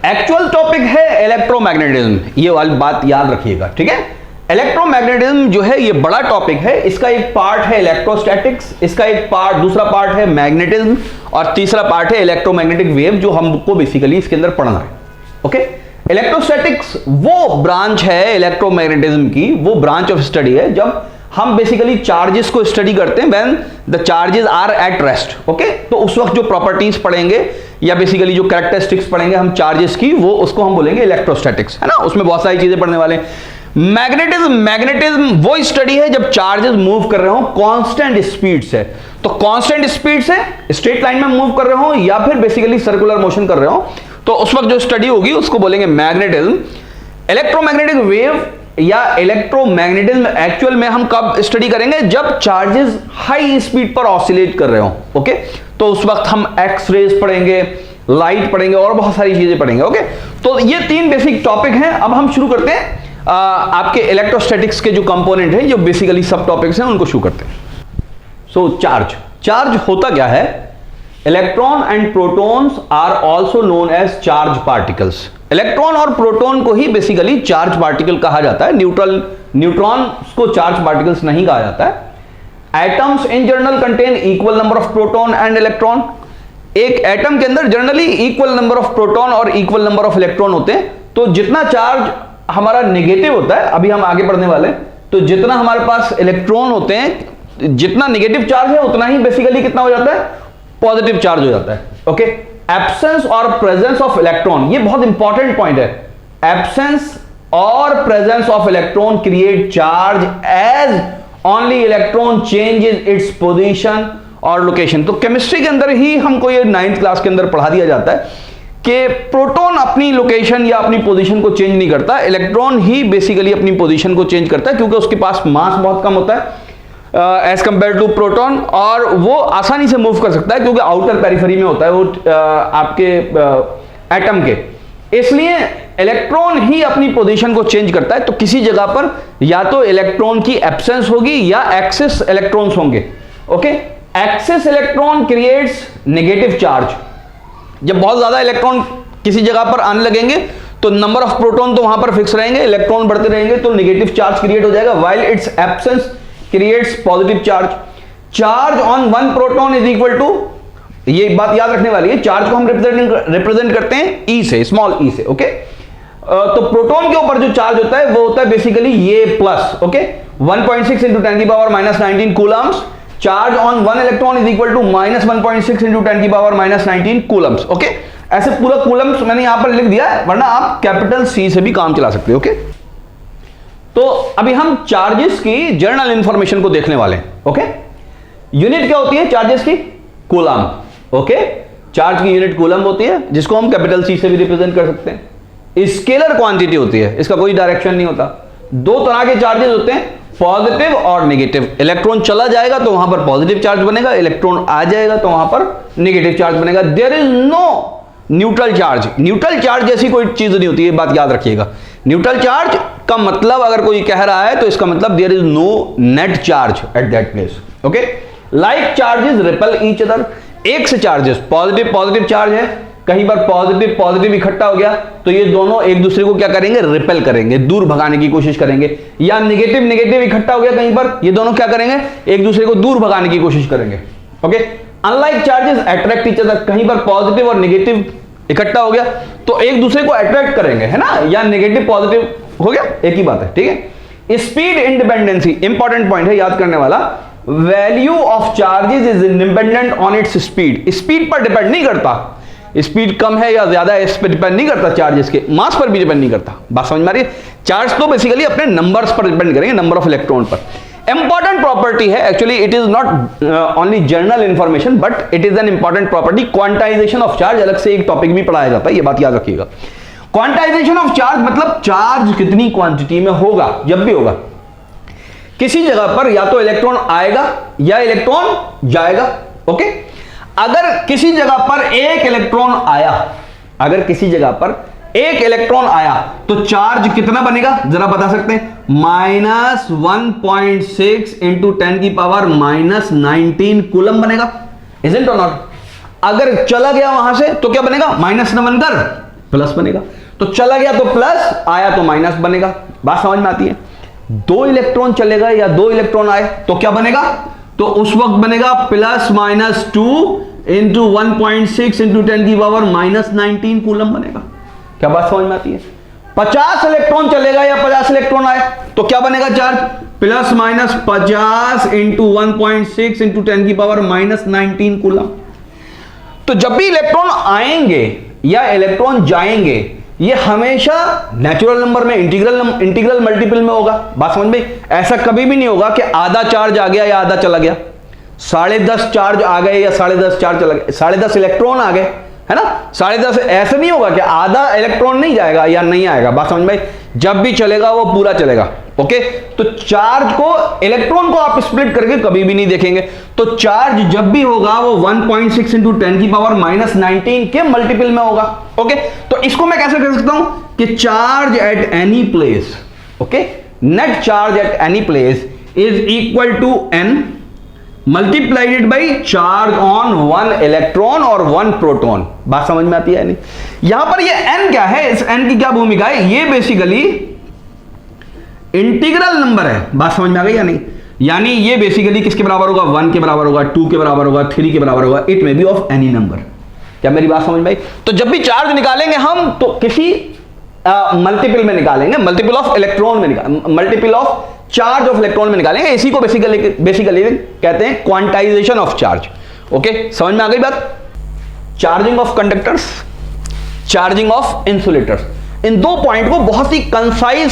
Actual topic है electromagnetism, ये वाली बात याद रखिएगा, ठीक है। इलेक्ट्रोमैग्नेटिज्म जो है ये बड़ा टॉपिक है, इसका एक पार्ट है इलेक्ट्रोस्टैटिक्स, इसका एक पार्ट दूसरा पार्ट है मैग्नेटिज्म, और तीसरा पार्ट है इलेक्ट्रोमैग्नेटिक वेव जो हमको बेसिकली इसके अंदर पढ़ना है। ओके, इलेक्ट्रोस्टैटिक्स वो ब्रांच है इलेक्ट्रोमैग्नेटिज्म की, वो ब्रांच ऑफ स्टडी है जब हम बेसिकली चार्जेस को स्टडी करते हैं when the charges are at rest. Okay, तो उस वक्त जो प्रॉपर्टीज पढ़ेंगे या बेसिकली जो कैरेक्टरिस्टिक्स पढ़ेंगे हम चार्जेस की, वो उसको हम बोलेंगे इलेक्ट्रोस्टैटिक्स, है ना। उसमें बहुत सारी चीजें पढ़ने वाले हैं। मैग्नेटिज्म वो स्टडी है जब चार्जेस मूव कर रहे हो कांस्टेंट स्पीड से। तो कांस्टेंट स्पीड से स्ट्रेट लाइन में मूव कर रहे हो या फिर बेसिकली सर्कुलर मोशन कर रहे हो, तो उस वक्त जो स्टडी होगी उसको बोलेंगे मैग्नेटिज्म। इलेक्ट्रोमैग्नेटिक वेव या इलेक्ट्रोमैग्नेटिज्म एक्चुअल में हम कब स्टडी करेंगे, जब चार्जेस हाई स्पीड पर ऑसिलेट कर रहे हो। ओके, तो उस वक्त हम एक्स रेज पढ़ेंगे, लाइट पढ़ेंगे और बहुत सारी चीजें पढ़ेंगे। ओके, तो ये तीन बेसिक टॉपिक हैं। अब हम शुरू करते हैं आपके इलेक्ट्रोस्टैटिक्स के जो कंपोनेंट है, जो बेसिकली सब टॉपिक्स हैं, उनको शुरू करते हैं। सो चार्ज होता क्या है? Electron and protons are also known as charge particles. Electron और प्रोटॉन को ही बेसिकली चार्ज पार्टिकल कहा जाता है, न्यूट्रॉन को चार्ज पार्टिकल्स नहीं कहा जाता है। Atoms in general contain equal number of proton and electron. एक एटम के अंदर generally equal number of proton और इक्वल नंबर ऑफ इलेक्ट्रॉन होते हैं। तो जितना चार्ज हमारा नेगेटिव होता है, अभी हम आगे पढ़ने वाले, तो जितना हमारे पास इलेक्ट्रॉन होते हैं, जितना नेगेटिव चार्ज है उतना ही बेसिकली कितना हो जाता है, पॉजिटिव चार्ज हो जाता है। ओके, एब्सेंस और प्रेजेंस ऑफ इलेक्ट्रॉन, ये बहुत इंपॉर्टेंट पॉइंट है। एब्सेंस और presence of electron create charge as only electron changes its position और लोकेशन। तो केमिस्ट्री के अंदर ही हमको ये 9th क्लास के अंदर पढ़ा दिया जाता है कि प्रोटॉन अपनी लोकेशन या अपनी पोजीशन को चेंज नहीं करता, इलेक्ट्रॉन ही बेसिकली अपनी पोजीशन को चेंज करता है, क्योंकि उसके पास मास बहुत कम होता है एज कंपेयर टू प्रोटॉन, और वो आसानी से मूव कर सकता है क्योंकि आउटर पेरिफेरी में होता है वो आपके एटम के। इसलिए इलेक्ट्रॉन ही अपनी पोजीशन को चेंज करता है। तो किसी जगह पर या तो इलेक्ट्रॉन की एब्सेंस होगी या एक्सेस इलेक्ट्रॉन्स होंगे। Okay, excess electron creates negative charge. जब बहुत ज्यादा इलेक्ट्रॉन किसी जगह पर आने लगेंगे तो नंबर ऑफ प्रोटॉन तो वहां पर फिक्स रहेंगे, इलेक्ट्रॉन बढ़ते रहेंगे, तो नेगेटिव चार्ज क्रिएट हो जाएगा, while its absence creates positive charge. Charge on one proton is equal to, ये बात याद रखने वाली है, चार्ज को हम रिप्रेजेंट करते हैं ई से, स्मॉल ई से। ओके, तो प्रोटॉन के ऊपर जो चार्ज होता है वो होता है बेसिकली ये प्लस। ओके, 1.6 into 10 की power -19 coulombs. Charge on one electron is equal to -1.6 into 10 की पावर -19 कूलम्स। ओके, ऐसे पूरा कूलम्स मैंने यहां पर लिख दिया है, वरना आप कैपिटल सी से भी काम चला सकते हो। ओके, तो अभी हम चार्जेस की जर्नल इंफॉर्मेशन को देखने वाले हैं। ओके, यूनिट क्या होती है चार्जेस की? कूलम। ओके, चार्ज की यूनिट कूलम होती है, जिसको हम कैपिटल सी से भी रिप्रेजेंट कर सकते हैं। स्केलर क्वांटिटी होती है, इसका कोई डायरेक्शन नहीं होता। दो तरह के चार्जेस होते हैं, पॉजिटिव और नेगेटिव। इलेक्ट्रॉन चला जाएगा तो वहां पर पॉजिटिव चार्ज बनेगा, इलेक्ट्रॉन आ जाएगा तो वहां पर नेगेटिव चार्ज बनेगा। There is no neutral charge. Neutral charge जैसी कोई चीज नहीं होती है, बात याद रखिएगा। न्यूट्रल चार्ज का मतलब अगर कोई कह रहा है तो इसका मतलब there is no net charge at that place. Okay, like charges repel each other. एक से चार्जेस, पॉजिटिव चार्ज है, कहीं पर पॉजिटिव इकट्ठा हो गया तो ये दोनों एक दूसरे को क्या करेंगे, रिपेल करेंगे, दूर भगाने की कोशिश करेंगे। या नेगेटिव इकट्ठा हो गया कहीं पर, ये दोनों क्या करेंगे, एक दूसरे को दूर भगाने की कोशिश करेंगे। Okay, unlike charges attract each other. कहीं पर पॉजिटिव और नेगेटिव इकट्ठा हो गया तो एक दूसरे को अट्रैक्ट करेंगे, है ना, या नेगेटिव पॉजिटिव हो गया, एक ही बात है। ठीक है, स्पीड इंडिपेंडेंसी इंपॉर्टेंट पॉइंट है याद करने वाला। Value of charges is independent on its speed. Speed पर डिपेंड नहीं करता, स्पीड कम है या ज्यादा है इस पर डिपेंड नहीं करता, चार्जेस के मास पर भी डिपेंड नहीं करता। बात समझ में आ रही है? चार्ज तो बेसिकली अपने नंबर्स पर डिपेंड करेंगे, नंबर ऑफ इलेक्ट्रॉन पर। इंपॉर्टेंट प्रॉपर्टी है, actually it is not only general information but it is an important property. Quantization of charge अलग से एक टॉपिक भी पढ़ाया जाता है, ये बात याद रखिएगा। क्वांटाइजेशन ऑफ चार्ज मतलब चार्ज कितनी क्वांटिटी में होगा। जब भी होगा किसी जगह पर या तो इलेक्ट्रॉन आएगा या इलेक्ट्रॉन जाएगा। ओके, अगर किसी जगह पर एक इलेक्ट्रॉन आया, अगर किसी जगह पर एक इलेक्ट्रॉन आया तो चार्ज कितना बनेगा जरा बता सकते हैं? -1.6 into 10 की पावर -19 कूलम बनेगा। इजंट और नॉट? अगर चला गया वहां से तो क्या बनेगा? माइनस न बनकर प्लस बनेगा। तो चला गया तो प्लस, आया तो माइनस बनेगा। बात समझ में आती है? 2 इलेक्ट्रॉन चलेगा या 2 इलेक्ट्रॉन आए तो क्या बनेगा? तो उस वक्त बनेगा प्लस माइनस 2 इंटू 1.6 इंटू 10 की पावर माइनस 19 कूलम बनेगा। क्या बात समझ में आती है? 50 इलेक्ट्रॉन चलेगा या 50 इलेक्ट्रॉन आए तो क्या बनेगा charge? Plus minus 50 into 1.6 into 10 की पावर माइनस 19 कूलम। तो जब भी इलेक्ट्रॉन आएंगे या इलेक्ट्रॉन जाएंगे, ये हमेशा नेचुरल नंबर में इंटीग्रल मल्टीपल में होगा। बात समझ में? ऐसा कभी भी नहीं होगा कि आधा चार्ज आ गया या आधा चला गया, 10.5 चार्ज आ गए या 10.5 चार्ज चला गया, 10.5 इलेक्ट्रॉन आ गए, है ना, 10.5। ऐसा नहीं होगा कि आधा इलेक्ट्रॉन नहीं जाएगा या नहीं आएगा। बात समझ में? जब भी चलेगा वो पूरा चलेगा। ओके, तो चार्ज को, इलेक्ट्रॉन को आप स्प्लिट करके कभी भी नहीं देखेंगे। तो चार्ज जब भी होगा वो 1.6 इंटू 10 की पावर माइनस 19 के मल्टीपल में होगा। ओके, तो इसको मैं कैसे कर सकता हूं कि charge at any place, okay, net charge at any place is equal to n multiplied by charge on 1 electron और 1 प्रोटॉन। बात समझ में आती है नहीं? यहां पर ये n क्या है, इस n की क्या भूमिका है? ये बेसिकली इंटीग्रल नंबर है। बात समझ में आ गई या नहीं? यानी ये बेसिकली किसके बराबर होगा? 1 के बराबर होगा, 2 के बराबर होगा, 3 के बराबर होगा। It may be of any number. क्या मेरी बात समझ में आई? तो जब भी चार्ज निकालेंगे हम तो किसी मल्टीपल में निकालेंगे, मल्टीपल ऑफ इलेक्ट्रॉन में multiple of charge of electron में निकालेंगे। इसी को बेसिकली कहते हैं क्वांटाइजेशन ऑफ चार्ज। ओके, समझ में आ गई बात? Charging of conductors, charging of insulators, in 2 point को बहुत ही कंसाइज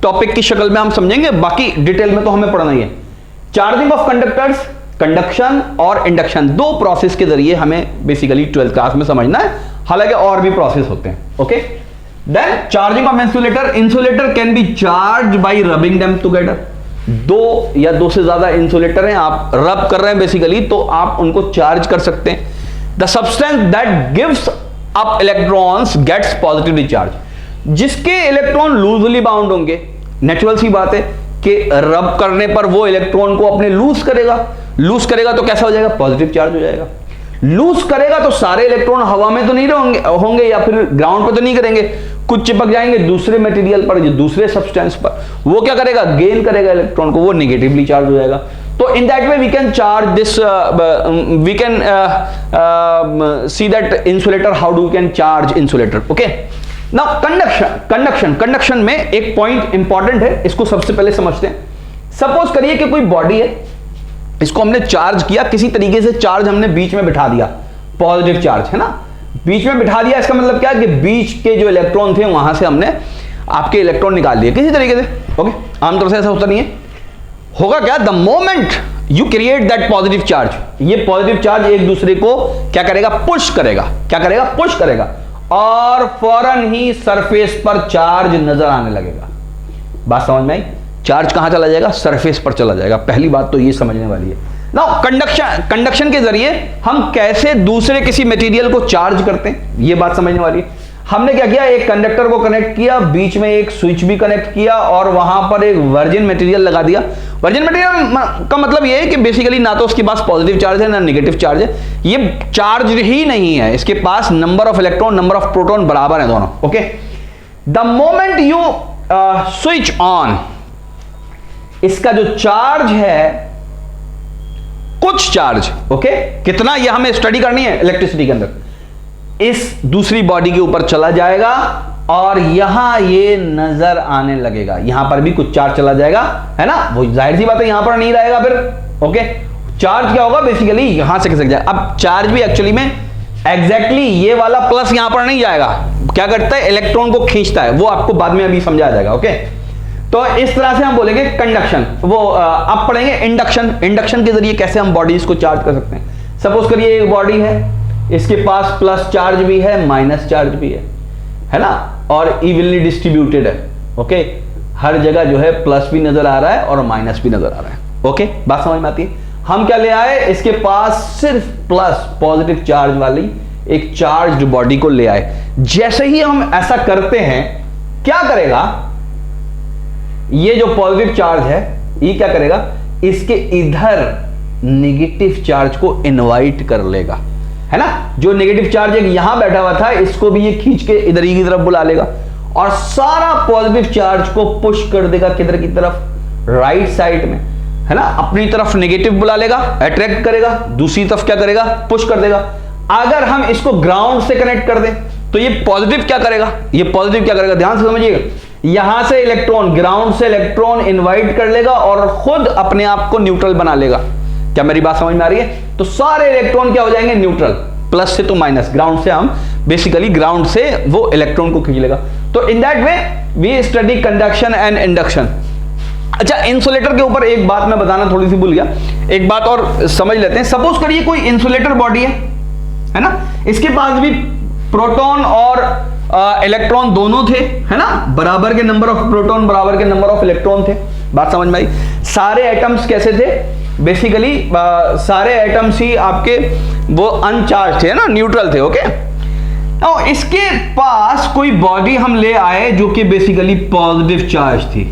टॉपिक की शक्ल में हम समझेंगे। बाकी डिटेल में तो हमें पढ़ना ही है। चार्जिंग ऑफ कंडक्टर्स, कंडक्शन और इंडक्शन, 2 प्रोसेस के जरिए हमें बेसिकली 12th क्लास में समझना है। हालांकि और भी प्रोसेस होते हैं। Okay, then charging of insulator, insulator can be charge by rubbing them together. 2 या 2 से ज्यादा इंसुलेटर हैं, आप रब कर रहे हैं बेसिकली, तो आप उनको चार्ज कर सकते हैं। The substance that gives up electrons gets positively charge. जिसके इलेक्ट्रॉन लूजली बाउंड होंगे, नेचुरल सी बात है कि रब करने पर वो इलेक्ट्रॉन को अपने लूज करेगा तो कैसा हो जाएगा? पॉजिटिव चार्ज हो जाएगा। लूज करेगा तो सारे इलेक्ट्रॉन हवा में तो नहीं होंगे या फिर ग्राउंड पर तो नहीं करेंगे, कुछ चिपक जाएंगे दूसरे मटेरियल पर, दूसरे सब्सटेंस पर। वो क्या करेगा? गेन करेगा इलेक्ट्रॉन को, वो नेगेटिवली चार्ज हो जाएगा। तो in that way we can charge this, we can see that insulator, how do we can charge insulator. Okay, now conduction में एक पॉइंट इंपॉर्टेंट है, इसको सबसे पहले समझते हैं। सपोज करिए कि कोई बॉडी है, इसको हमने चार्ज किया, किसी तरीके से चार्ज हमने बीच में बिठा दिया, पॉजिटिव चार्ज है ना, बीच में बिठा दिया। इसका मतलब क्या है कि बीच के जो इलेक्ट्रॉन थे वहां से हमने आपके इलेक्ट्रॉन निकाल दिए किसी तरीके से। ओके, आमतौर से ऐसा होता नहीं है। होगा क्या? The moment you create that positive charge, ये पॉजिटिव चार्ज एक दूसरे को क्या करेगा? पुश करेगा। क्या करेगा? पुश करेगा, और फौरन ही सरफेस पर चार्ज नजर आने लगेगा। बात समझ में आई? चार्ज कहां चला जाएगा? सरफेस पर चला जाएगा। पहली बात तो ये समझने वाली है। नाउ कंडक्शन के जरिए हम कैसे दूसरे किसी मटेरियल को चार्ज करते हैं, ये बात समझने वाली है। हमने क्या किया? एक कंडक्टर को कनेक्ट किया, बीच में एक स्विच भी कनेक्ट किया, और वहां पर एक वर्जिन मटेरियल लगा दिया। वर्जिन मटेरियल का मतलब ये है कि बेसिकली ना तो उसके पास पॉजिटिव चार्ज है ना नेगेटिव चार्ज है, ये चार्ज ही नहीं है, इसके पास number of electron number of proton बराबर है दोनों। Okay, the moment you switch on, इसका जो चार्ज है, कुछ चार्ज, ओके, कितना ये हमें स्टडी करनी है इलेक्ट्रिसिटी के अंदर, इस दूसरी बॉडी के ऊपर चला जाएगा और यहां ये नजर आने लगेगा। यहां पर भी कुछ चार्ज चला जाएगा, है ना, वो जाहिर सी बात है यहां पर नहीं रहेगा फिर। ओके, चार्ज क्या होगा? बेसिकली यहां से खिसक जाएगा। अब चार्ज भी एक्चुअली में एग्जैक्टली ये वाला प्लस यहां पर नहीं जाएगा, क्या करता है? इलेक्ट्रॉन को खींचता है, वो आपको बाद में अभी समझाया जाएगा। ओके, तो इस तरह से हम बोलेंगे कंडक्शन। वो अब पढ़ेंगे इंडक्शन के जरिए कैसे हम बॉडीज को चार्ज कर सकते हैं। सपोज करिए एक बॉडी है, इसके पास प्लस चार्ज भी है माइनस चार्ज भी है ना, और इवनली डिस्ट्रीब्यूटेड है। ओके, हर जगह जो है प्लस भी नजर आ रहा है और माइनस भी नजर आ रहा है। ओके, बात समझ में आती है? हम क्या ले आए? इसके पास सिर्फ प्लस पॉजिटिव चार्ज वाली एक चार्ज्ड बॉडी को ले आए। जैसे ही हम ऐसा करते हैं, क्या करेगा? ये जो पॉजिटिव चार्ज है ये क्या करेगा? इसके इधर नेगेटिव चार्ज को इनवाइट कर लेगा। है ना। जो नेगेटिव चार्ज एक यहां बैठा हुआ था, इसको भी ये खींच के इधर ही की तरफ बुला लेगा और सारा पॉजिटिव चार्ज को पुश कर देगा किधर की तरफ, राइट साइड में, है ना। अपनी तरफ नेगेटिव बुला लेगा, अट्रैक्ट करेगा, दूसरी तरफ क्या करेगा, पुश कर देगा। अगर हम इसको ग्राउंड से कनेक्ट कर दें तो ये पॉजिटिव क्या करेगा, ये पॉजिटिव क्या करेगा, ध्यान से समझिएगा। यहां से इलेक्ट्रॉन, ग्राउंड से इलेक्ट्रॉन इनवाइट कर लेगा और खुद अपने आप को न्यूट्रल बना लेगा। क्या मेरी बात समझ में आ रही है? तो सारे इलेक्ट्रॉन क्या हो जाएंगे, न्यूट्रल। प्लस से तो माइनस, ग्राउंड से हम बेसिकली ग्राउंड से वो इलेक्ट्रॉन को खींच लेगा। तो in that way we study conduction and induction. अच्छा, इंसुलेटर के ऊपर एक बात मैं बताना थोड़ी सी भूल गया, एक बात और समझ लेते हैं। सपोज करिए कोई इंसुलेटर बॉडी है ना, इसके पास भी प्रोटॉन और इलेक्ट्रॉन दोनों थे, है ना। बराबर के नंबर ऑफ प्रोटॉन, बराबर के नंबर ऑफ इलेक्ट्रॉन थे। बात समझ में आई? सारे एटम्स कैसे थे, बेसिकली सारे एटम्स ही आपके वो अनचार्ज थे, ना, न्यूट्रल थे। ओके, और इसके पास कोई बॉडी हम ले आए जो कि बेसिकली पॉजिटिव चार्ज थी,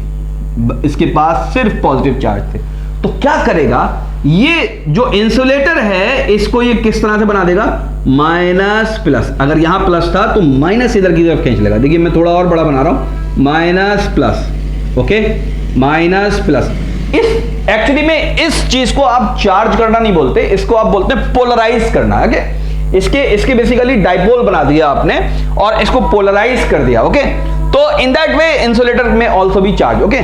इसके पास सिर्फ पॉजिटिव चार्ज थे। तो क्या करेगा, ये जो इंसुलेटर है इसको ये किस तरह से बना देगा, माइनस प्लस। अगर यहां प्लस था तो माइनस इधर की तरफ खींच लेगा। देखिए मैं थोड़ा और बड़ा बना रहा हूं, minus plus. Okay, minus plus. इस एक्चुअली में इस चीज को आप चार्ज करना नहीं बोलते, इसको आप बोलते हैं पोलराइज करना। ओके, इसके बेसिकली डाइपोल बना दिया आपने और इसको पोलराइज कर दिया। ओके, तो इन दैट वे इंसुलेटर में ऑल्सो भी चार्ज। ओके।